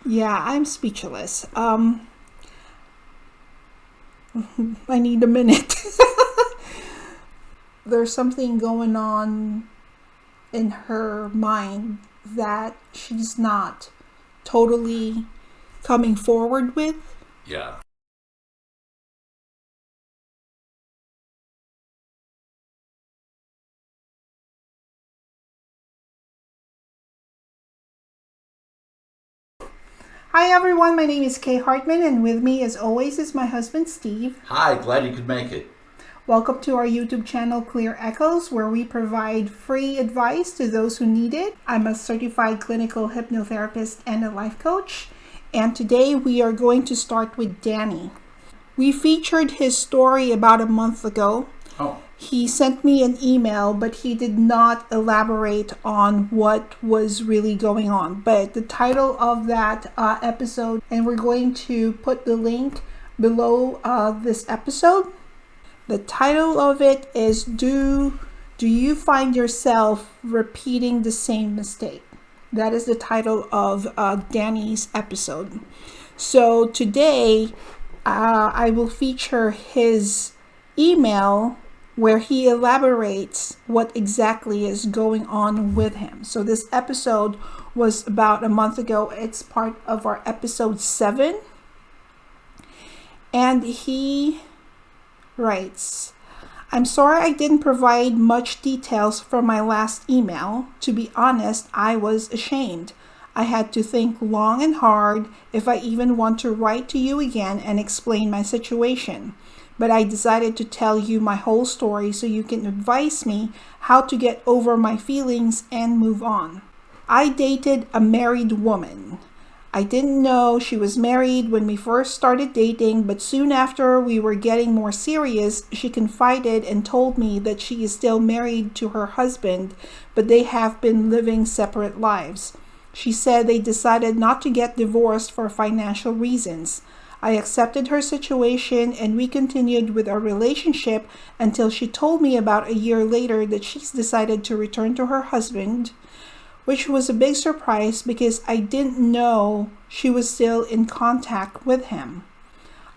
Yeah, I'm speechless. I need a minute. There's something going on in her mind that she's not totally coming forward with. Yeah. Hi everyone, my name is Kay Hartman, and with me as always is my husband Steve. Hi, glad you could make it. Welcome to our YouTube channel Clear Echoes, where we provide free advice to those who need it. I'm a certified clinical hypnotherapist and a life coach, and today we are going to start with Danny. We featured his story about a month ago. Oh, He sent me an email, but he did not elaborate on what was really going on. But the title of that episode, and we're going to put the link below this episode. The title of it is Do You Find Yourself Repeating the Same Mistake? That is the title of Danny's episode. So today I will feature his email where he elaborates what exactly is going on with him. So this episode was about a month ago. It's part of our episode 7. And he writes, I'm sorry I didn't provide much details from my last email. To be honest, I was ashamed. I had to think long and hard if I even want to write to you again and explain my situation. But I decided to tell you my whole story so you can advise me how to get over my feelings and move on. I dated a married woman. I didn't know she was married when we first started dating, but soon after we were getting more serious, she confided and told me that she is still married to her husband, but they have been living separate lives. She said they decided not to get divorced for financial reasons. I accepted her situation and we continued with our relationship until she told me about a year later that she's decided to return to her husband, which was a big surprise because I didn't know she was still in contact with him.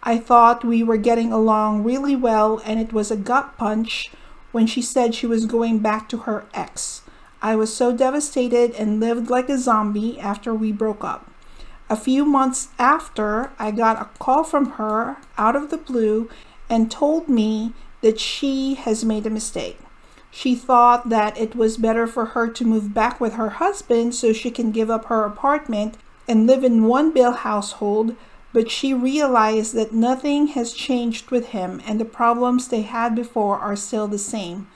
I thought we were getting along really well, and it was a gut punch when she said she was going back to her ex. I was so devastated and lived like a zombie after we broke up. A few months after, I got a call from her out of the blue and told me that she has made a mistake. She thought that it was better for her to move back with her husband so she can give up her apartment and live in one bill household, but she realized that nothing has changed with him and the problems they had before are still the same.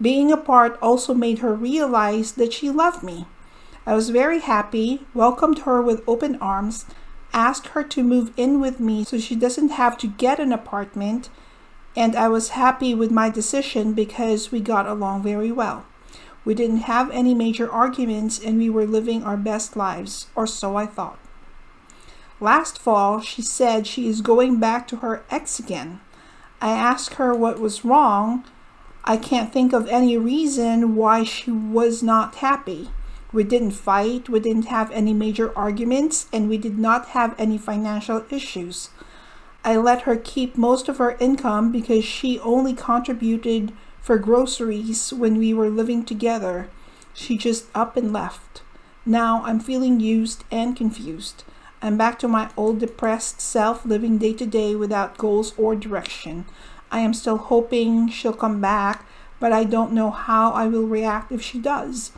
Being apart also made her realize that she loved me. I was very happy, welcomed her with open arms, asked her to move in with me so she doesn't have to get an apartment, and I was happy with my decision because we got along very well. We didn't have any major arguments and we were living our best lives, or so I thought. Last fall, she said she is going back to her ex again. I asked her what was wrong. I can't think of any reason why she was not happy. We didn't fight, we didn't have any major arguments, and we did not have any financial issues. I let her keep most of her income because she only contributed for groceries when we were living together. She just up and left. Now I'm feeling used and confused. I'm back to my old depressed self, living day to day without goals or direction. I am still hoping she'll come back, but I don't know how I will react if she does.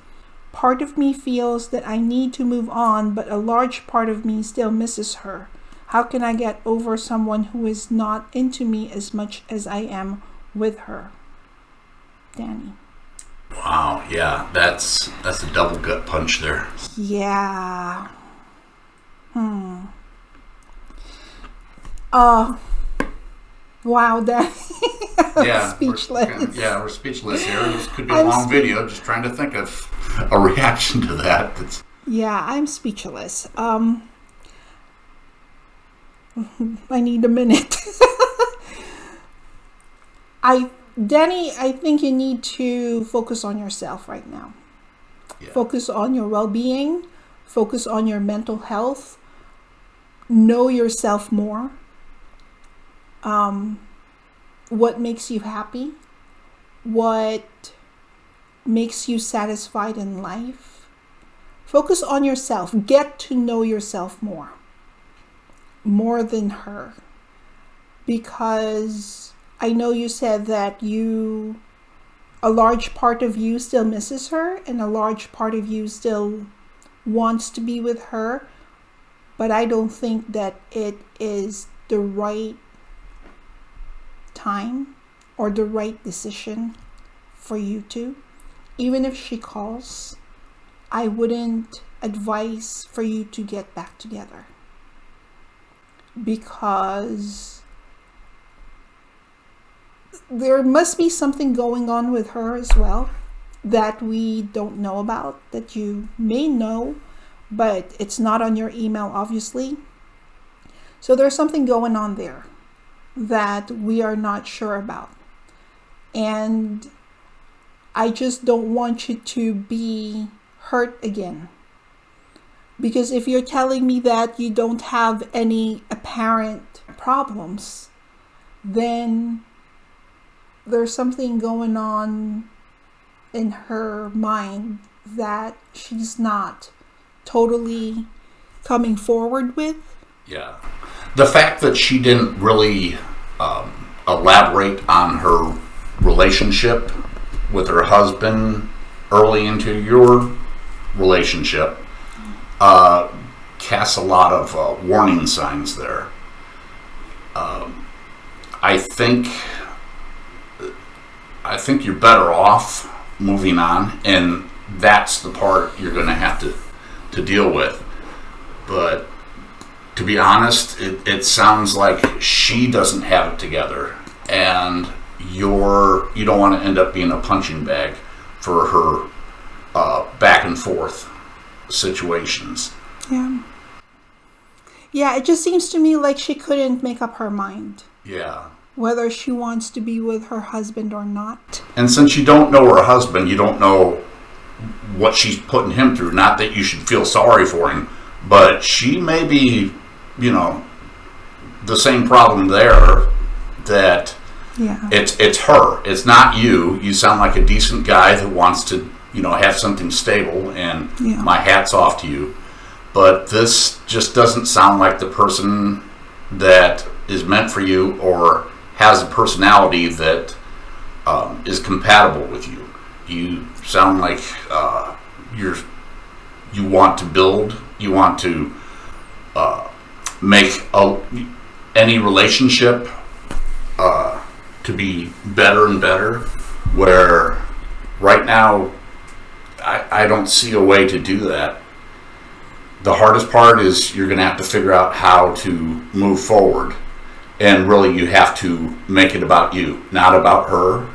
Part of me feels that I need to move on, but a large part of me still misses her. How can I get over someone who is not into me as much as I am with her? Danny. wow, yeah, that's a double gut punch there. Yeah. Uh, wow, Danny. Yeah, Speechless. we're speechless here. This could be a I'm long spe- video. Just trying to think of a reaction to that. Yeah, I'm speechless. I need a minute. Danny, I think you need to focus on yourself right now. Yeah, Focus on your well-being, focus on your mental health, know yourself more. What makes you happy? What makes you satisfied in life? Focus on yourself. Get to know yourself more than her. Because I know you said that a large part of you still misses her and a large part of you still wants to be with her, but I don't think that it is the right time or the right decision for you to. Even if she calls, I wouldn't advise for you to get back together, because there must be something going on with her as well that we don't know about, that you may know, but it's not on your email, obviously. So there's something going on there that we are not sure about. And I just don't want you to be hurt again. Because if you're telling me that you don't have any apparent problems, then there's something going on in her mind that she's not totally coming forward with. Yeah. The fact that she didn't really elaborate on her relationship with her husband early into your relationship casts a lot of warning signs there. I think you're better off moving on, and that's the part you're going to have to deal with. But to be honest, it sounds like she doesn't have it together, and you don't want to end up being a punching bag for her back and forth situations. Yeah, it just seems to me like she couldn't make up her mind. Yeah. Whether she wants to be with her husband or not. And since you don't know her husband, you don't know what she's putting him through. Not that you should feel sorry for him, but she may be, the same problem there, that it's her. It's not you. You sound like a decent guy that wants to, have something stable, and my hat's off to you. But this just doesn't sound like the person that is meant for you, or has a personality that is compatible with you. You sound like you want to build, you want to make any relationship to be better and better, where right now I don't see a way to do that. The hardest part is you're going to have to figure out how to move forward. And really, you have to make it about you, not about her.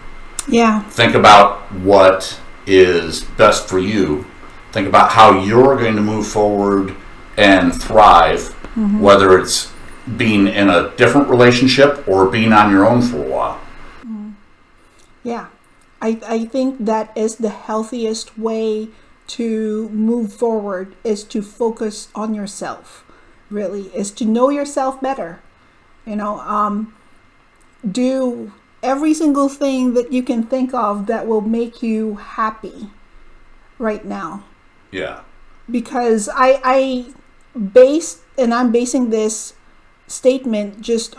Yeah. Think about what is best for you. Think about how you're going to move forward and thrive, whether it's being in a different relationship or being on your own for a while. Yeah. I think that is the healthiest way to move forward, is to focus on yourself, really, is to know yourself better. Do every single thing that you can think of that will make you happy right now. Yeah. Because I'm basing this statement just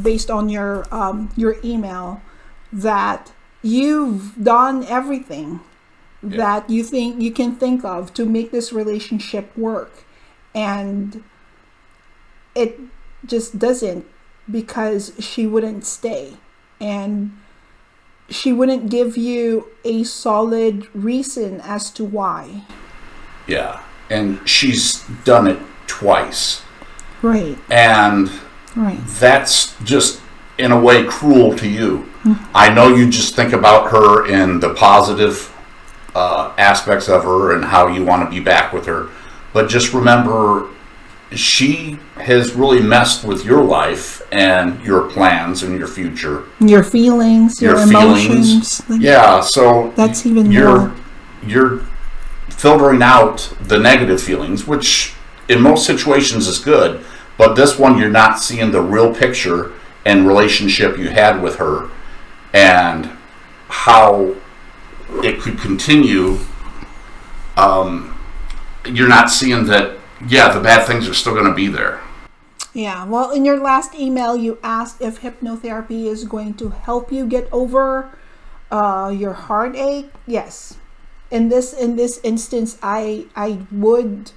based on your email, that you've done everything that you think you can think of to make this relationship work, and it just doesn't, because she wouldn't stay, and she wouldn't give you a solid reason as to why. Yeah, and she's done it twice. Right. And that's just, in a way, cruel to you. I know you just think about her in the positive aspects of her and how you want to be back with her, but just remember, she has really messed with your life and your plans and your future. Your feelings, your emotions. So that's even more. You're filtering out the negative feelings, which in most situations is good, But this one, you're not seeing the real picture and relationship you had with her and how it could continue. You're not seeing that, yeah, the bad things are still going to be there. Yeah, well, in your last email, you asked if hypnotherapy is going to help you get over your heartache. Yes, in this instance, I would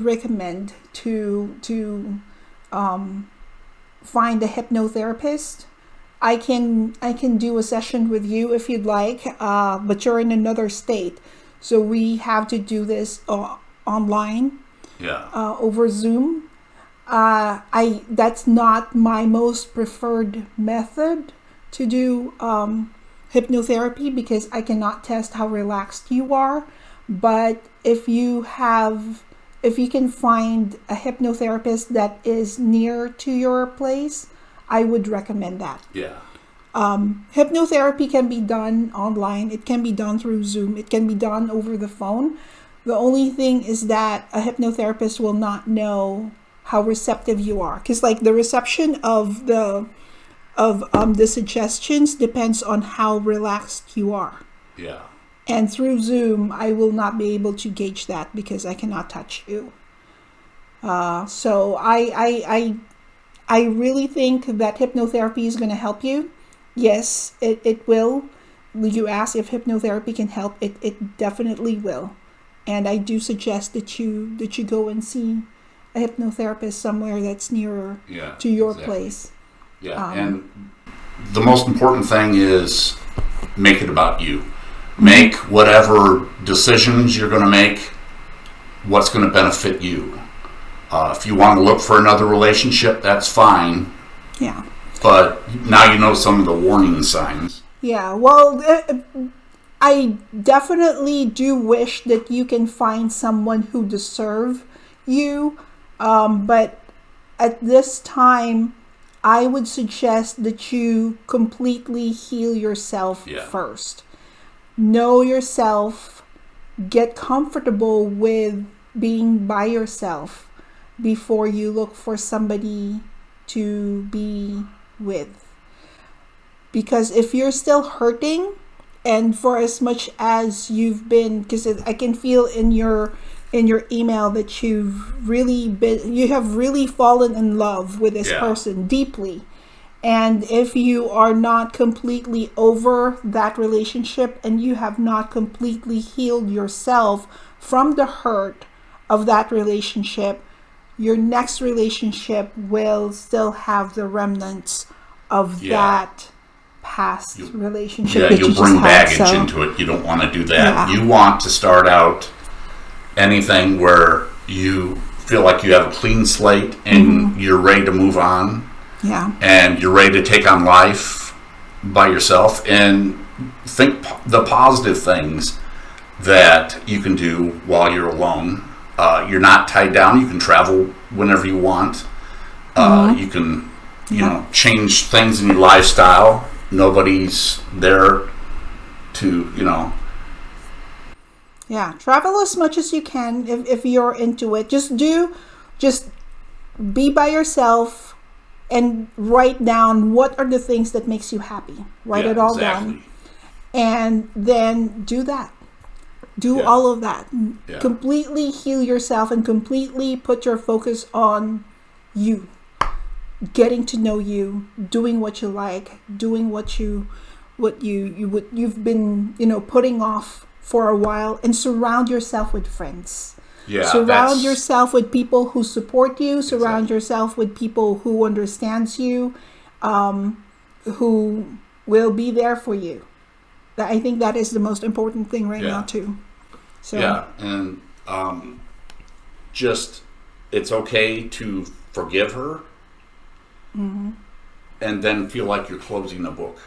recommend to find a hypnotherapist. I can do a session with you if you'd like, but you're in another state, so we have to do this online. Yeah. Over Zoom. That's not my most preferred method to do hypnotherapy because I cannot test how relaxed you are. But if you can find a hypnotherapist that is near to your place, I would recommend that. Yeah. Hypnotherapy can be done online. It can be done through Zoom. It can be done over the phone. The only thing is that a hypnotherapist will not know how receptive you are, because like the reception of the suggestions depends on how relaxed you are. Yeah. And through Zoom, I will not be able to gauge that because I cannot touch you. So I really think that hypnotherapy is going to help you. Yes, it will. You asked if hypnotherapy can help. It definitely will. And I do suggest that you go and see a hypnotherapist somewhere that's nearer to your place. Yeah, and the most important thing is make it about you. Make whatever decisions you're going to make, what's going to benefit you. If you want to look for another relationship, that's fine. Yeah. But now you know some of the warning signs. Yeah, well, I definitely do wish that you can find someone who deserves you. But at this time, I would suggest that you completely heal yourself first. Know yourself, get comfortable with being by yourself before you look for somebody to be with. Because if you're still hurting, and for as much as you've been, because I can feel in your email that you have really fallen in love with this person deeply. And if you are not completely over that relationship and you have not completely healed yourself from the hurt of that relationship, your next relationship will still have the remnants of that past relationship. Yeah, you'll bring baggage into it. You don't want to do that. You want to start out anything where you feel like you have a clean slate and you're ready to move on. Yeah. And you're ready to take on life by yourself and think the positive things that you can do while you're alone. You're not tied down. You can travel whenever you want. You can, change things in your lifestyle. Nobody's there to, Yeah, travel as much as you can if you're into it. Just be by yourself and write down what are the things that makes you happy. Write it all down. And then do that. Do all of that. Yeah. Completely heal yourself and completely put your focus on you. Getting to know you, doing what you like, doing what you've been, putting off for a while, and surround yourself with friends. Yeah, surround yourself with people who support you. Surround yourself with people who understands you, who will be there for you. I think that is the most important thing right now too. So and it's okay to forgive her, and then feel like you're closing a book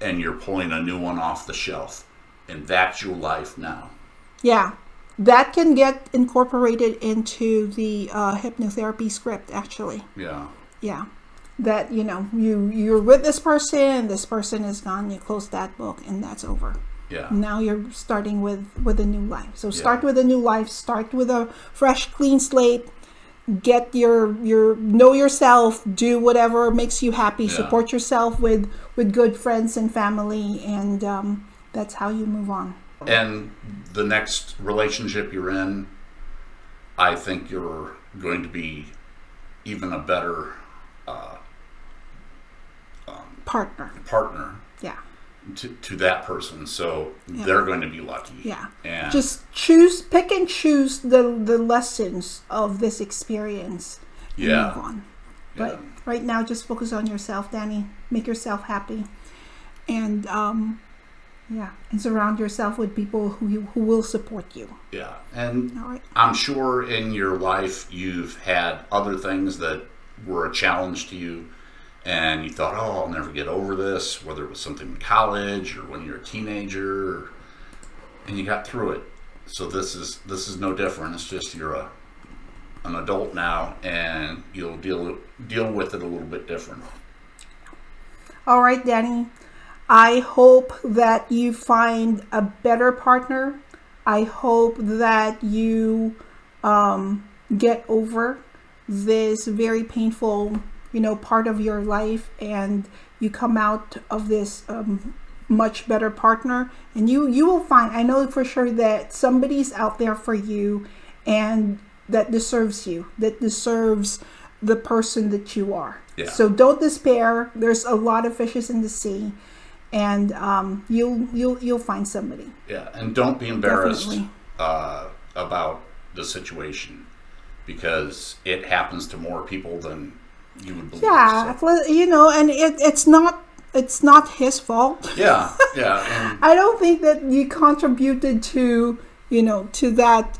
and you're pulling a new one off the shelf, and that's your life now. Yeah. That can get incorporated into the hypnotherapy script, actually. Yeah. Yeah. That, you're with this person is gone, you close that book, and that's over. Yeah. Now you're starting with a new life. So start with a new life, start with a fresh, clean slate, get your know yourself, do whatever makes you happy, Yeah. support yourself with good friends and family, and that's how you move on. And the next relationship you're in, I think you're going to be even a better Partner. Yeah. to that person. So they're going to be lucky. Yeah. And Just pick and choose the lessons of this experience and move on. But right now, just focus on yourself, Danny. Make yourself happy, and and surround yourself with people who will support you. Yeah, and All right. I'm sure in your life you've had other things that were a challenge to you, and you thought, "Oh, I'll never get over this." Whether it was something in college or when you're a teenager, and you got through it. So this is no different. It's just you're an adult now, and you'll deal with it a little bit different. All right, Danny. I hope that you find a better partner. I hope that you get over this very painful, part of your life, and you come out of this much better partner. And you will find, I know for sure that somebody's out there for you, and that deserves you, that deserves the person that you are. Yeah. So don't despair. There's a lot of fishes in the sea, and you'll find somebody. Yeah, and don't be embarrassed Definitely. About the situation, because it happens to more people than you would believe. Yeah, So, and it's not his fault. yeah, and I don't think that you contributed to that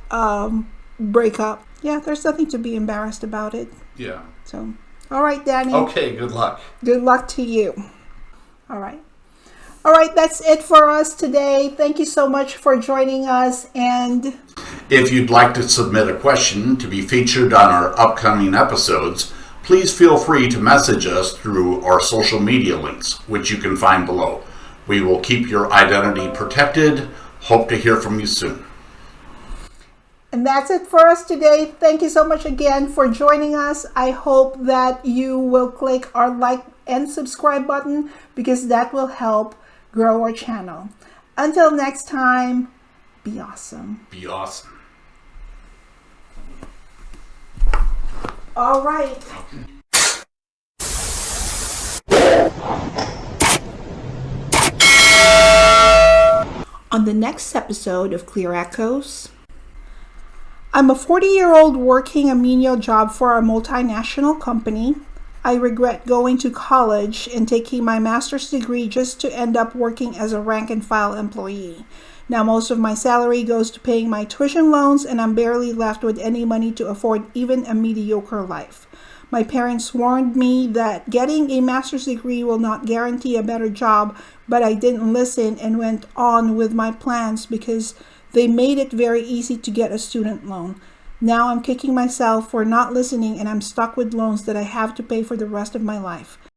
breakup. Yeah, there's nothing to be embarrassed about it. yeah. So, all right, Danny. Okay, good luck. Good luck to you. All right. All right, that's it for us today. Thank you so much for joining us. And If you'd like to submit a question to be featured on our upcoming episodes, please feel free to message us through our social media links, which you can find below. We will keep your identity protected. Hope to hear from you soon. that's it for us today. Thank you so much again for joining us. I hope that you will click our like and subscribe button, because that will help grow our channel. Until next time, be awesome. Be awesome. All right. On the next episode of Clear Echoes, I'm a 40-year-old working a menial job for a multinational company. I regret going to college and taking my master's degree just to end up working as a rank-and-file employee. Now most of my salary goes to paying my tuition loans, and I'm barely left with any money to afford even a mediocre life. My parents warned me that getting a master's degree will not guarantee a better job, but I didn't listen and went on with my plans because they made it very easy to get a student loan. Now I'm kicking myself for not listening, and I'm stuck with loans that I have to pay for the rest of my life.